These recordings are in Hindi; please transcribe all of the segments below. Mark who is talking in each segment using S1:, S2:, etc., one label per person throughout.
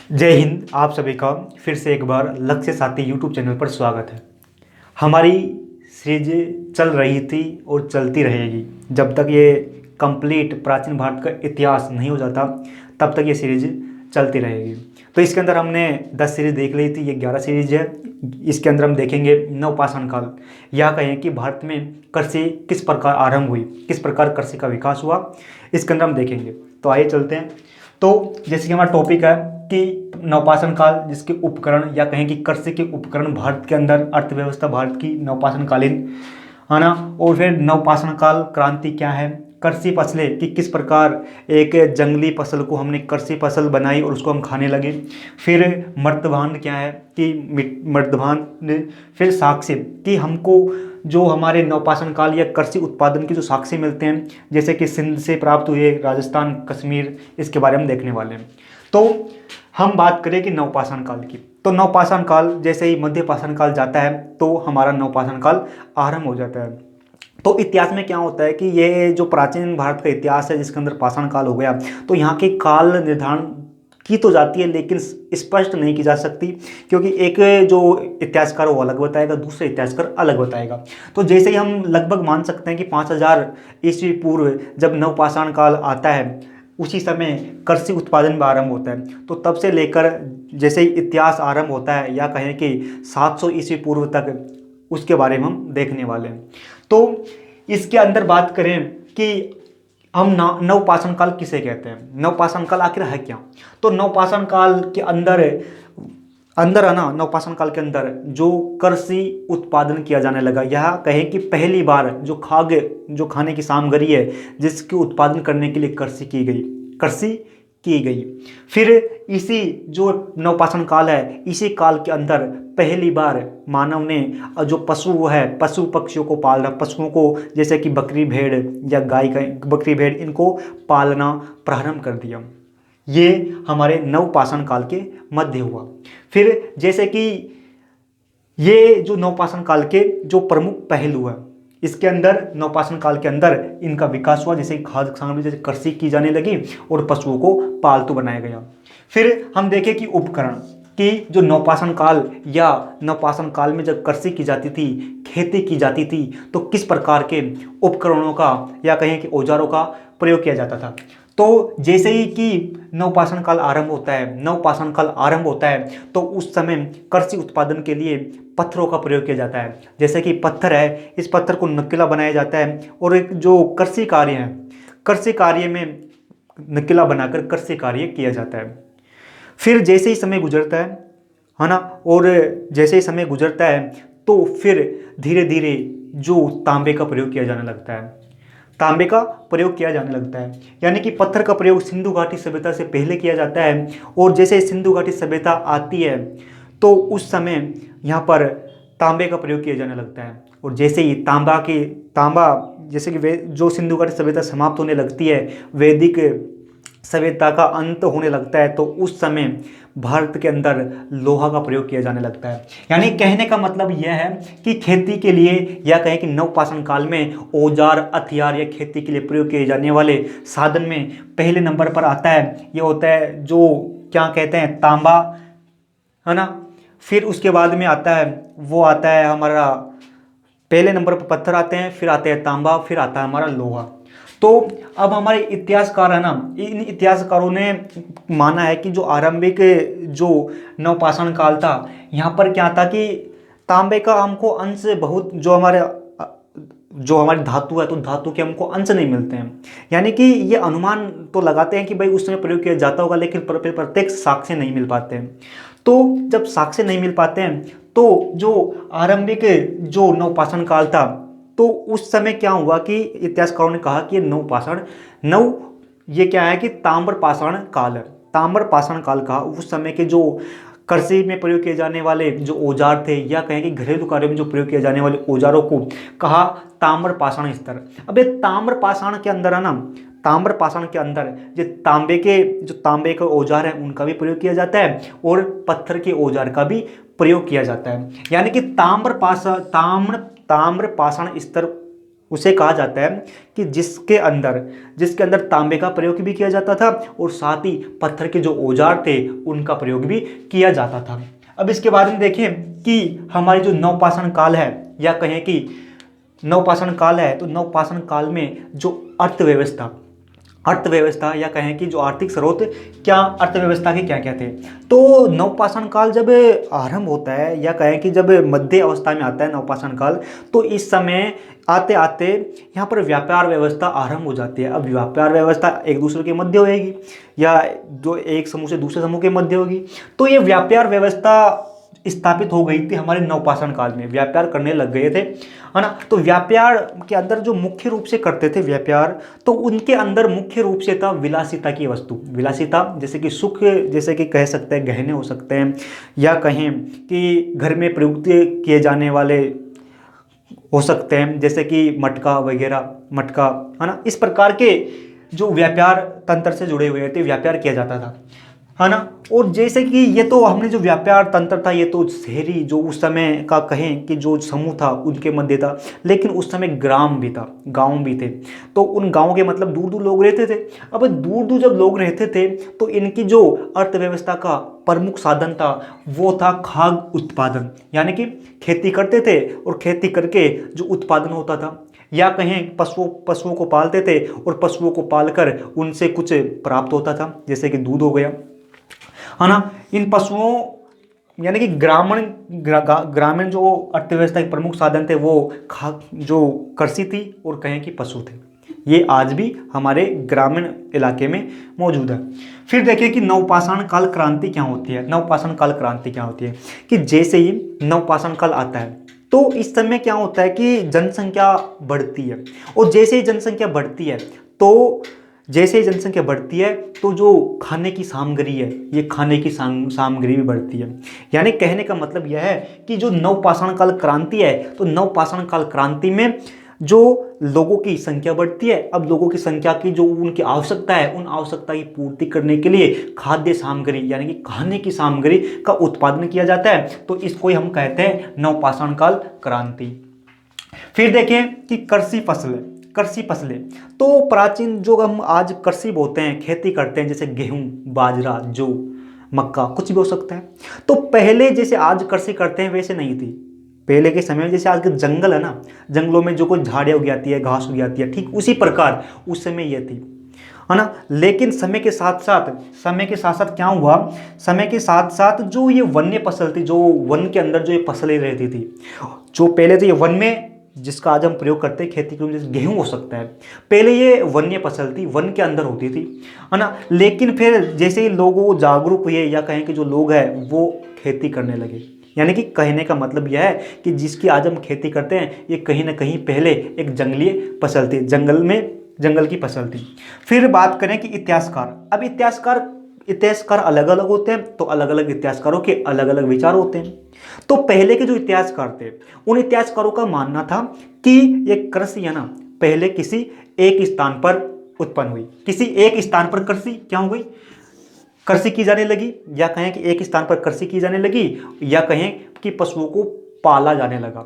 S1: जय हिंद। आप सभी का फिर से एक बार लक्ष्य साथी यूट्यूब चैनल पर स्वागत है। हमारी सीरीज चल रही थी और चलती रहेगी जब तक ये कंप्लीट प्राचीन भारत का इतिहास नहीं हो जाता, तब तक ये सीरीज चलती रहेगी। तो इसके अंदर हमने 10 सीरीज देख ली थी, ये 11 सीरीज है। इसके अंदर हम देखेंगे नवपाषाण काल, या कहें कि भारत में कृषि किस प्रकार आरंभ हुई, किस प्रकार कृषि का विकास हुआ, इसके अंदर हम देखेंगे। तो आइए चलते हैं। तो जैसे कि हमारा टॉपिक है कि नवपाषाण काल, जिसके उपकरण या कहें कि कृषि के उपकरण भारत के अंदर, अर्थव्यवस्था भारत की नवपाषाण कालीन, है ना। और फिर नवपाषाण काल क्रांति क्या है, कृषि फसलें कि किस प्रकार एक जंगली फसल को हमने कृषि फसल बनाई और उसको हम खाने लगे। फिर मर्तभान क्या है कि मर्तभान, फिर साक्ष्य कि हमको जो हमारे नवपाषाण काल या कृषि उत्पादन के जो साक्ष्य मिलते हैं, जैसे कि सिंध से प्राप्त हुए, राजस्थान, कश्मीर, इसके बारे में देखने वाले हैं। तो हम बात करें कि नवपाषाण काल की, तो नवपाषाण काल जैसे ही मध्य पाषाण काल जाता है तो हमारा नवपाषाण काल आरंभ हो जाता है। तो इतिहास में क्या होता है कि ये जो प्राचीन भारत का इतिहास है जिसके अंदर पाषाण काल हो गया, तो यहाँ के काल निर्धारण की तो जाती है लेकिन स्पष्ट नहीं की जा सकती, क्योंकि एक जो इतिहासकार वो अलग बताएगा, दूसरा इतिहासकार अलग बताएगा। तो जैसे ही हम लगभग मान सकते हैं कि 5000 ईस्वी पूर्व जब नवपाषाण काल आता है, उसी समय कृषि उत्पादन भी आरंभ होता है। तो तब से लेकर जैसे ही इतिहास आरंभ होता है, या कहें कि 700 ईस्वी पूर्व तक, उसके बारे में हम देखने वाले हैं। तो इसके अंदर बात करें कि हम नवपाषाण काल किसे कहते हैं, नवपाषाण काल आखिर है क्या। तो नवपाषाण काल के अंदर अंदर है ना, नवपाषाण काल के अंदर जो कृषि उत्पादन किया जाने लगा, यह कहें कि पहली बार जो खाने की सामग्री है जिसके उत्पादन करने के लिए कृषि की गई। फिर इसी जो नवपाषाण काल है, इसी काल के अंदर पहली बार मानव ने जो पशु पक्षियों को पालना, पशुओं को जैसे कि बकरी भेड़ या गाय का बकरी भेड़, इनको पालना प्रारंभ कर दिया। ये हमारे नवपाषाण काल के मध्य हुआ। फिर जैसे कि ये जो नवपाषाण काल के जो प्रमुख पहलू है, इसके अंदर नवपाषाण काल के अंदर इनका विकास हुआ, जैसे खाद्य सामग्री जैसे कृषि की जाने लगी और पशुओं को पालतू बनाया गया। फिर हम देखें कि उपकरण कि जो नवपाषाण काल या नवपाषाण काल में जब कृषि की जाती थी, खेती की जाती थी, तो किस प्रकार के उपकरणों का या कहें कि औजारों का प्रयोग किया जाता था। तो जैसे ही कि नवपाषाण काल आरंभ होता है तो उस समय कृषि उत्पादन के लिए पत्थरों का प्रयोग किया जाता है। जैसे कि पत्थर है, इस पत्थर को नुकीला बनाया जाता है और एक जो कृषि कार्य में नुकीला बनाकर कृषि कार्य किया जाता है। फिर जैसे ही समय गुजरता है ना, और जैसे ही समय गुजरता है तो फिर धीरे धीरे जो तांबे का प्रयोग किया जाने लगता है, यानी कि पत्थर का प्रयोग सिंधु घाटी सभ्यता से पहले किया जाता है। और जैसे सिंधु घाटी सभ्यता आती है तो उस समय यहाँ पर तांबे का प्रयोग किया जाने लगता है। और जैसे ही तांबा जैसे कि जो सिंधु घाटी सभ्यता समाप्त होने लगती है, वैदिक सभ्यता का अंत होने लगता है, तो उस समय भारत के अंदर लोहा का प्रयोग किया जाने लगता है। यानी कहने का मतलब यह है कि खेती के लिए या कहें कि नवपाषाण काल में औजार, हथियार या खेती के लिए प्रयोग किए जाने वाले साधन में पहले नंबर पर आता है, ये होता है जो क्या कहते हैं, तांबा, है ना। फिर उसके बाद में आता है, वो आता है हमारा, पहले नंबर पर पत्थर आते हैं, फिर आता है तांबा, फिर आता है हमारा लोहा। तो अब हमारे इतिहासकार है ना, इन इतिहासकारों ने माना है कि जो आरंभिक जो नवपाषाण काल था, यहाँ पर क्या था कि तांबे का हमको अंश बहुत, जो हमारी धातु है, तो धातु के हमको अंश नहीं मिलते हैं। यानी कि ये अनुमान तो लगाते हैं कि भाई उस समय प्रयोग किया जाता होगा, लेकिन प्रत्यक्ष साक्ष्य नहीं मिल पाते हैं। तो जब साक्ष्य नहीं मिल पाते हैं तो जो आरंभिक जो नवपाषाण काल था, तो उस समय क्या हुआ कि इतिहासकारों ने कहा कि ये क्या है कि ताम्रपाषाण काल है। ताम्रपाषाण काल का उस समय के जो कृषि में प्रयोग किए जाने वाले जो औजार थे, या कहें कि घरेलू कार्यों में जो प्रयोग किए जाने वाले औजारों को कहा ताम्रपाषाण स्तर। अब ये ताम्रपाषाण के अंदर है ना, ताम्रपाषाण के अंदर जो तांबे के औजार हैं उनका भी प्रयोग किया जाता है और पत्थर के औजार का भी प्रयोग किया जाता है। यानी कि ताम्रपाषाण स्तर उसे कहा जाता है कि जिसके अंदर तांबे का प्रयोग भी किया जाता था और साथ ही पत्थर के जो औजार थे उनका प्रयोग भी किया जाता था। अब इसके बारे में देखें कि हमारी जो नवपाषाण काल है, या कहें कि नवपाषाण काल है, तो नवपाषाण काल में जो अर्थव्यवस्था या कहें कि जो आर्थिक स्रोत, क्या अर्थव्यवस्था के क्या क्या थे। तो नवपाषाण काल जब आरंभ होता है, या कहें कि जब मध्य अवस्था में आता है नवपाषाण काल, तो इस समय आते आते यहाँ पर व्यापार व्यवस्था आरंभ हो जाती है। अब व्यापार व्यवस्था एक दूसरे के मध्य होएगी, या जो एक समूह से दूसरे समूह के मध्य होगी। तो ये व्यापार व्यवस्था स्थापित हो गई थी हमारे नवपाषाण काल में, व्यापार करने लग गए थे, है ना। तो व्यापार के अंदर जो मुख्य रूप से करते थे व्यापार, तो उनके अंदर मुख्य रूप से था विलासिता की वस्तु। विलासिता जैसे कि सुख, जैसे कि कह सकते हैं गहने हो सकते हैं, या कहें कि घर में प्रयुक्त किए जाने वाले हो सकते हैं, जैसे कि मटका वगैरह, मटका, है ना। इस प्रकार के जो व्यापार तंत्र से जुड़े हुए थे, व्यापार किया जाता था, है ना। और जैसे कि ये तो हमने जो व्यापार तंत्र था, ये तो शहरी जो उस समय का कहें कि जो समूह था उनके मध्य था, लेकिन उस समय ग्राम भी था, गांव भी थे। तो उन गांव के मतलब दूर दूर लोग रहते थे। अब दूर दूर जब लोग रहते थे तो इनकी जो अर्थव्यवस्था का प्रमुख साधन था वो था खाद्य उत्पादन, यानी कि खेती करते थे और खेती करके जो उत्पादन होता था, या कहें पशुओं को पालते थे और पशुओं को पालकर उनसे कुछ प्राप्त होता था, जैसे कि दूध हो गया, है ना। इन पशुओं यानी कि ग्रामीण जो अर्थव्यवस्था के प्रमुख साधन थे वो जो कृषि थी और कहें कि पशु थे। ये आज भी हमारे ग्रामीण इलाके में मौजूद है। फिर देखिए कि नवपाषाण काल क्रांति क्या होती है। नवपाषाण काल क्रांति क्या होती है कि जैसे ही नवपाषाण काल आता है तो इस समय क्या होता है कि जनसंख्या बढ़ती है, और जैसे ही जनसंख्या बढ़ती है तो जो खाने की सामग्री है, ये खाने की सामग्री भी बढ़ती है। यानी कहने का मतलब यह है कि जो नवपाषाण काल क्रांति है, तो नवपाषाण काल क्रांति में जो लोगों की संख्या बढ़ती है। अब लोगों की संख्या की जो उनकी आवश्यकता है, उन आवश्यकता की पूर्ति करने के लिए खाद्य सामग्री यानी कि खाने की सामग्री का उत्पादन किया जाता है, तो इसको ही हम कहते हैं नवपाषाण काल क्रांति। फिर देखें कि कृषि फसलें, तो प्राचीन जो हम आज कृषि बोते हैं, खेती करते हैं, जैसे गेहूं, बाजरा, जौ, मक्का, कुछ भी हो सकता है। तो पहले जैसे आज कृषि करते हैं वैसे नहीं थी। पहले के समय में जैसे आज के जंगल है ना, जंगलों में जो कोई झाड़ियाँ उग जाती है, घास उग जाती है, ठीक उसी प्रकार उस समय ये थी, है ना। लेकिन समय के साथ साथ क्या हुआ, समय के साथ साथ जो ये वन्य फसल थी, जो वन के अंदर जो ये फसलें रहती थी, जो पहले तो ये वन में जिसका आज हम प्रयोग करते हैं खेती के लिए, जैसे गेहूं हो सकता है, पहले ये वन्य फसल थी, वन के अंदर होती थी, है ना। लेकिन फिर जैसे ही लोग जागरूक हुए, या कहें कि जो लोग हैं वो खेती करने लगे, यानी कि कहने का मतलब यह है कि जिसकी आज हम खेती करते हैं ये कहीं ना कहीं पहले एक जंगली फसल थी, जंगल की फसल थी। फिर बात करें कि इतिहासकार, अब इतिहासकार अलग अलग होते हैं, तो अलग अलग इतिहासकारों के अलग अलग विचार होते हैं। तो पहले के जो इतिहासकार थे, उन इतिहासकारों का मानना था कि ये कृषि है ना, पहले किसी एक स्थान पर उत्पन्न हुई, किसी एक स्थान पर कृषि क्या हो गई, कृषि की जाने लगी, या कहें कि एक स्थान पर कृषि की जाने लगी, या कहें कि पशुओं को पाला जाने लगा,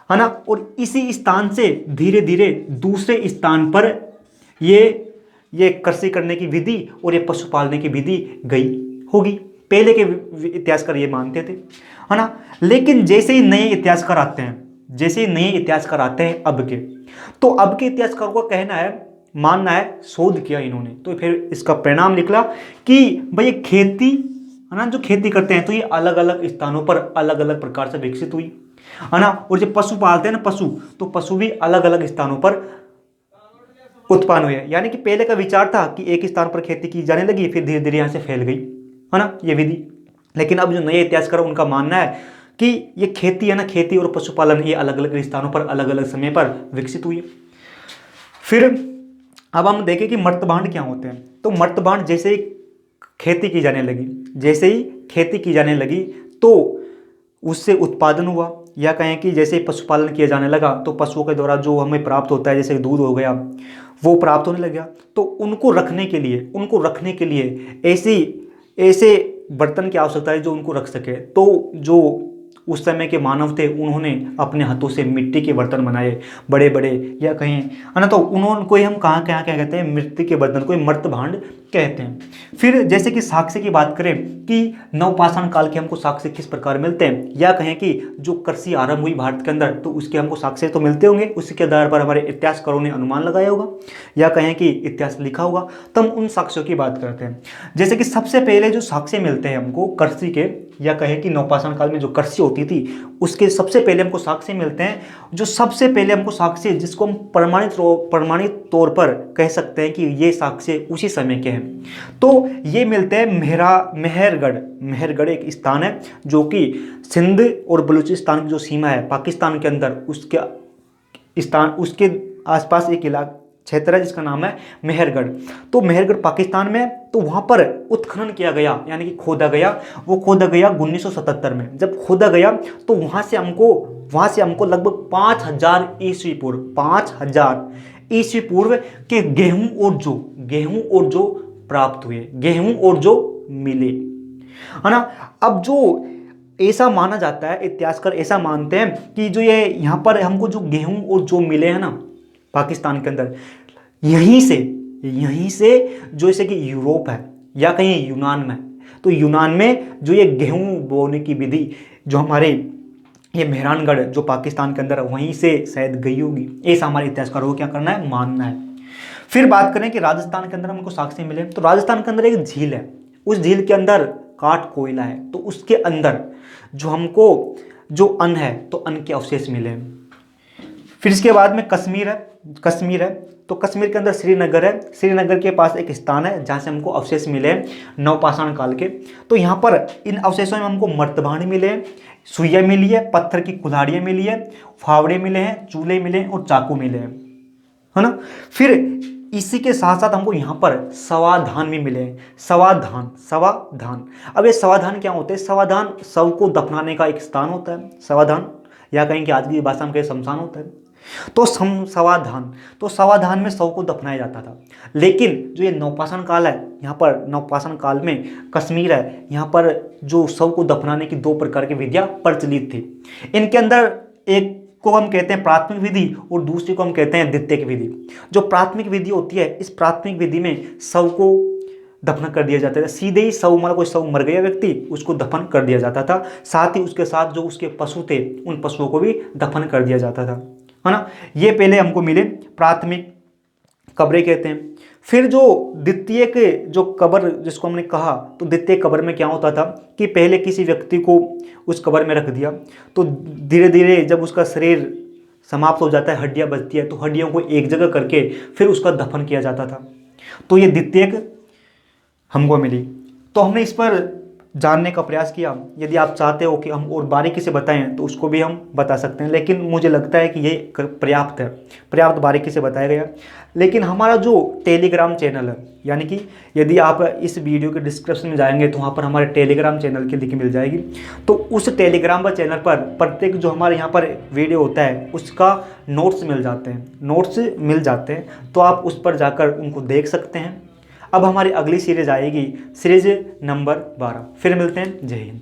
S1: है ना। और इसी स्थान से धीरे धीरे दूसरे स्थान पर ये कृषि करने की विधि और ये पशु पालने की विधि गई होगी। पहले के इतिहासकार ये मानते थे, है ना। लेकिन जैसे ही नए इतिहासकार आते हैं अब के इतिहासकारों का मानना है, शोध किया इन्होंने, तो फिर इसका परिणाम निकला कि भाई खेती है ना, जो खेती करते हैं तो ये अलग अलग स्थानों पर अलग अलग प्रकार से विकसित हुई, है ना। और जो पशु पालते हैं ना, तो पशु भी अलग अलग स्थानों पर उत्पन्न हुए। यानी कि पहले का विचार था कि एक स्थान पर खेती की जाने लगी, फिर धीरे धीरे यहाँ से फैल गई, है ना, ये विधि। लेकिन अब जो नए इतिहासकार उनका मानना है कि ये खेती है ना, खेती और पशुपालन ये अलग अलग स्थानों पर अलग अलग समय पर विकसित हुई। फिर अब हम देखें कि मर्तबांड क्या होते हैं। तो मर्तबांड जैसे ही खेती की जाने लगी तो उससे उत्पादन हुआ, या कहें कि जैसे पशुपालन किया जाने लगा तो पशुओं के द्वारा जो हमें प्राप्त होता है, जैसे दूध हो गया, वो प्राप्त होने लगा। तो उनको रखने के लिए ऐसे बर्तन की आवश्यकता है जो उनको रख सके। तो जो उस समय के मानव थे, उन्होंने अपने हाथों से मिट्टी के बर्तन बनाए बड़े बड़े, या कहें है ना, तो उन्होंने कोई हम कहाँ क्या क्या कहते हैं, मिट्टी के बर्तन, कोई मर्त भांड कहते हैं। फिर जैसे कि साक्ष्य की बात करें कि नवपाषाण काल के हमको साक्ष्य किस प्रकार मिलते हैं, या कहें कि जो कृषि आरंभ हुई भारत के अंदर तो उसके हमको साक्ष्य तो मिलते होंगे, उसके आधार पर हमारे इतिहासकारों ने अनुमान लगाया होगा, या कहें कि इतिहास लिखा होगा, तो हम उन साक्ष्यों की बात करते हैं। जैसे कि सबसे पहले जो साक्ष्य मिलते हैं हमको कृषि के, या कहें कि नवपाषाण काल में जो कृषि होती थी उसके सबसे पहले हमको साक्ष्य मिलते हैं। जो सबसे पहले हमको साक्ष्य जिसको हम प्रमाणित तौर पर कह सकते हैं कि ये साक्ष्य उसी समय के हैं, तो ये मिलते हैं मेहरगढ़ एक स्थान है जो कि सिंध और बलूचिस्तान की जो सीमा है पाकिस्तान के अंदर, उसके आसपास एक इलाका क्षेत्र है जिसका नाम है मेहरगढ़। तो मेहरगढ़ पाकिस्तान में, तो वहाँ पर उत्खनन किया गया, यानी कि खोदा गया। वो खोदा गया 1977 में। जब खोदा गया तो वहाँ से हमको लगभग 5000 ईस्वी पूर्व, 5000 ईस्वी पूर्व के गेहूं और जौ प्राप्त हुए, गेहूं और जौ मिले, है ना। अब जो ऐसा माना जाता है, इतिहासकार ऐसा मानते हैं कि जो ये यहाँ पर हमको जो गेहूं और जौ मिले हैं ना पाकिस्तान के अंदर, यहीं से जो जैसे कि यूरोप है या कहीं यूनान में, तो यूनान में जो ये गेहूं बोने की विधि जो हमारे ये मेहरानगढ़ जो पाकिस्तान के अंदर है वहीं से शायद गई होगी, ऐसा हमारे इतिहासकारों को क्या करना है, मानना है। फिर बात करें कि राजस्थान के अंदर हमको साक्ष्य मिले, तो राजस्थान के अंदर एक झील है, उस झील के अंदर काठ कोयला है, तो उसके अंदर जो हमको जो अन्न है तो अन्न के अवशेष मिले। फिर इसके बाद में कश्मीर है, तो कश्मीर के अंदर श्रीनगर है, श्रीनगर के पास एक स्थान है जहाँ से हमको अवशेष मिले हैं नवपाषाण काल के। तो यहाँ पर इन अवशेषों में हमको मर्तभांड मिले हैं, सुइया मिली है, पत्थर की कुल्हाड़ियाँ मिली है, फावड़े मिले हैं, चूल्हे मिले हैं और चाकू मिले हैं, है ना। फिर इसी के साथ साथ हमको यहाँ पर सवाधान भी मिले हैं, सवाधान। अब ये सवाधान क्या होते हैं, सवाधान शव को दफनाने का एक स्थान होता है, सवाधान, या कहीं कि आज की भाषा में कहीं शमशान होता है। तो सवाधान में शव को दफनाया जाता था। लेकिन जो ये नवपाषाण काल है, यहाँ पर नवपाषाण काल में कश्मीर है, यहाँ पर जो शव को दफनाने की 2 प्रकार की विधियाँ प्रचलित थी। इनके अंदर एक को हम कहते हैं प्राथमिक विधि और दूसरी को हम कहते हैं द्वितीयक विधि। जो प्राथमिक विधि होती है, इस प्राथमिक विधि में शव को दफन कर दिया जाता था, सीधे ही शव, मतलब कोई शव मर गया व्यक्ति उसको दफन कर दिया जाता था, साथ ही उसके साथ जो उसके पशु थे उन पशुओं को भी दफन कर दिया जाता था, है ना। ये पहले हमको मिले प्राथमिक कब्रें कहते हैं। फिर जो द्वितीयक जो कब्र जिसको हमने कहा, तो द्वितीयक कब्र में क्या होता था कि पहले किसी व्यक्ति को उस कब्र में रख दिया, तो धीरे धीरे जब उसका शरीर समाप्त हो जाता है, हड्डियां बचती है, तो हड्डियों को एक जगह करके फिर उसका दफन किया जाता था। तो ये द्वितीयक हमको मिली। तो हमने इस पर जानने का प्रयास किया। यदि आप चाहते हो कि हम और बारीकी से बताएं तो उसको भी हम बता सकते हैं, लेकिन मुझे लगता है कि ये पर्याप्त है, पर्याप्त बारीकी से बताया गया। लेकिन हमारा जो टेलीग्राम चैनल है, यानी कि यदि आप इस वीडियो के डिस्क्रिप्शन में जाएंगे तो वहाँ पर हमारे टेलीग्राम चैनल की लिंक मिल जाएगी। तो उस टेलीग्राम पर चैनल पर प्रत्येक जो हमारे यहाँ पर वीडियो होता है उसका नोट्स मिल जाते हैं, तो आप उस पर जाकर उनको देख सकते हैं। अब हमारी अगली सीरीज आएगी, सीरीज नंबर 12। फिर मिलते हैं। जय हिंद।